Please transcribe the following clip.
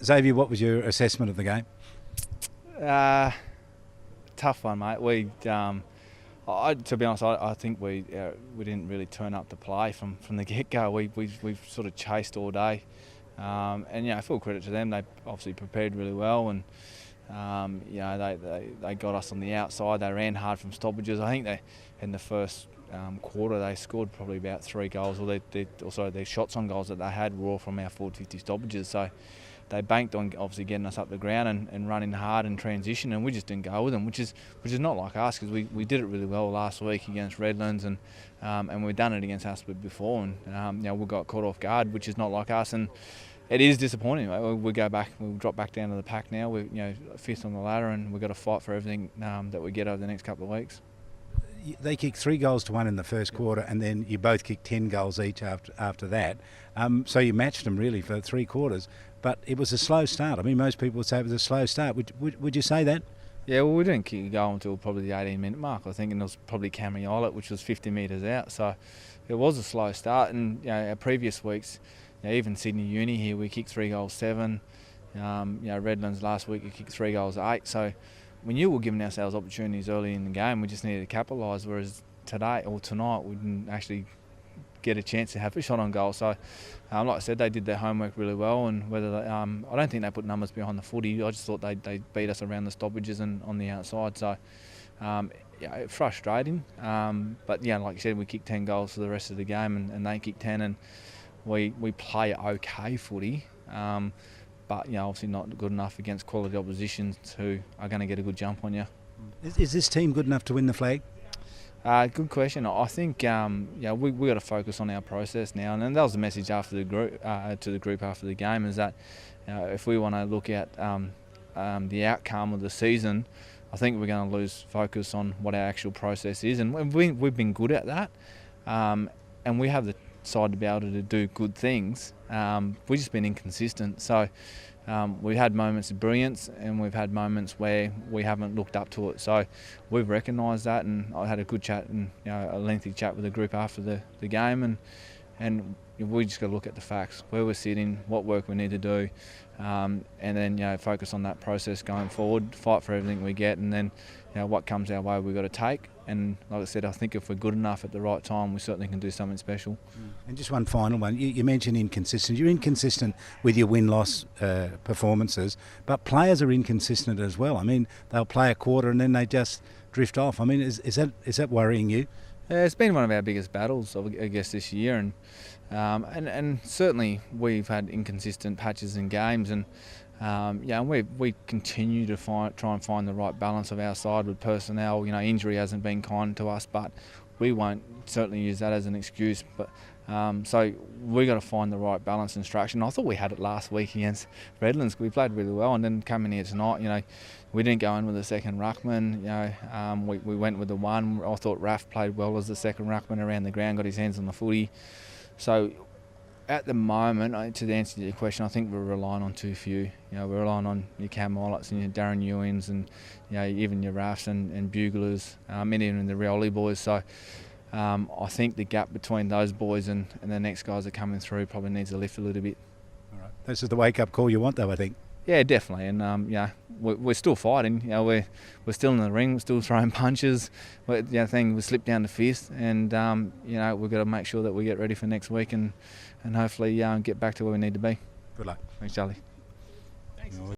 Xavier, what was your assessment of the game? Tough one, mate. To be honest, I think we didn't really turn up to play from the get-go. We've sort of chased all day, and full credit to them. They obviously prepared really well, and they got us on the outside. They ran hard from stoppages. I think in the first quarter they scored probably about 3 goals, or their shots on goals that they had were all from our 450 stoppages. So they banked on obviously getting us up the ground and running hard and transition, and we just didn't go with them, which is not like us, because we did it really well last week against Redlands, and we've done it against Aspert before, and we got caught off guard, which is not like us, and it is disappointing. We'll drop back down to the pack now. We're 5th on the ladder, and we've got to fight for everything that we get over the next couple of weeks. They kicked 3 goals to 1 in the first quarter, and then you both kicked 10 goals each after that. So you matched them really for 3 quarters. But it was a slow start. I mean, most people would say it was a slow start. Would you say that? Yeah, well, we didn't kick a goal until probably the 18-minute mark, I think, and it was probably Camry Islet, which was 50 metres out. So it was a slow start. And our previous weeks, even Sydney Uni here, we kicked 3 goals 7. Redlands last week, we kicked 3 goals 8. So we knew we were giving ourselves opportunities early in the game. We just needed to capitalise. Whereas tonight, we didn't actually get a chance to have a shot on goal. So, like I said, they did their homework really well, and I don't think they put numbers behind the footy. I just thought they beat us around the stoppages and on the outside. So, frustrating. But like you said, we kicked 10 goals for the rest of the game, and they kicked 10, and we play okay footy. But obviously not good enough against quality oppositions who are going to get a good jump on you. Is this team good enough to win the flag? Good question. I think we got to focus on our process now, and that was the message after the group to the group after the game, is that if we want to look at the outcome of the season, I think we're going to lose focus on what our actual process is, and we've been good at that, and we have the side to be able to do good things. We've just been inconsistent. So we've had moments of brilliance, and we've had moments where we haven't looked up to it. So we've recognised that, and I had a good chat and a lengthy chat with the group after the game, and we just got to look at the facts, where we're sitting, what work we need to do, and then focus on that process going forward, fight for everything we get, and then what comes our way we've got to take. And like I said, I think if we're good enough at the right time, we certainly can do something special. And just one final one. You mentioned inconsistent. You're inconsistent with your win-loss performances, but players are inconsistent as well. I mean, they'll play a quarter and then they just drift off. I mean, is that worrying you? It's been one of our biggest battles, I guess, this year, and certainly we've had inconsistent patches in games, and we continue to try and find the right balance of our side with personnel. Injury hasn't been kind to us, but we won't certainly use that as an excuse. But so we got to find the right balance and structure. And I thought we had it last week against Redlands. We played really well, and then coming here tonight, we didn't go in with the second ruckman. We went with the one. I thought Raf played well as the second ruckman around the ground, got his hands on the footy. So at the moment, to answer your question, I think we're relying on too few. We're relying on your Cam Islets and your Darren Ewings, and even your Rafs and Buglers, and even the Rioli boys. So I think the gap between those boys and the next guys that are coming through probably needs to lift a little bit. All right. This is the wake-up call you want, though, I think. Yeah, definitely, and we're still fighting. We're still in the ring, we're still throwing punches. We slipped down to 5th, and we've got to make sure that we get ready for next week and hopefully get back to where we need to be. Good luck. Thanks, Charlie. Thanks.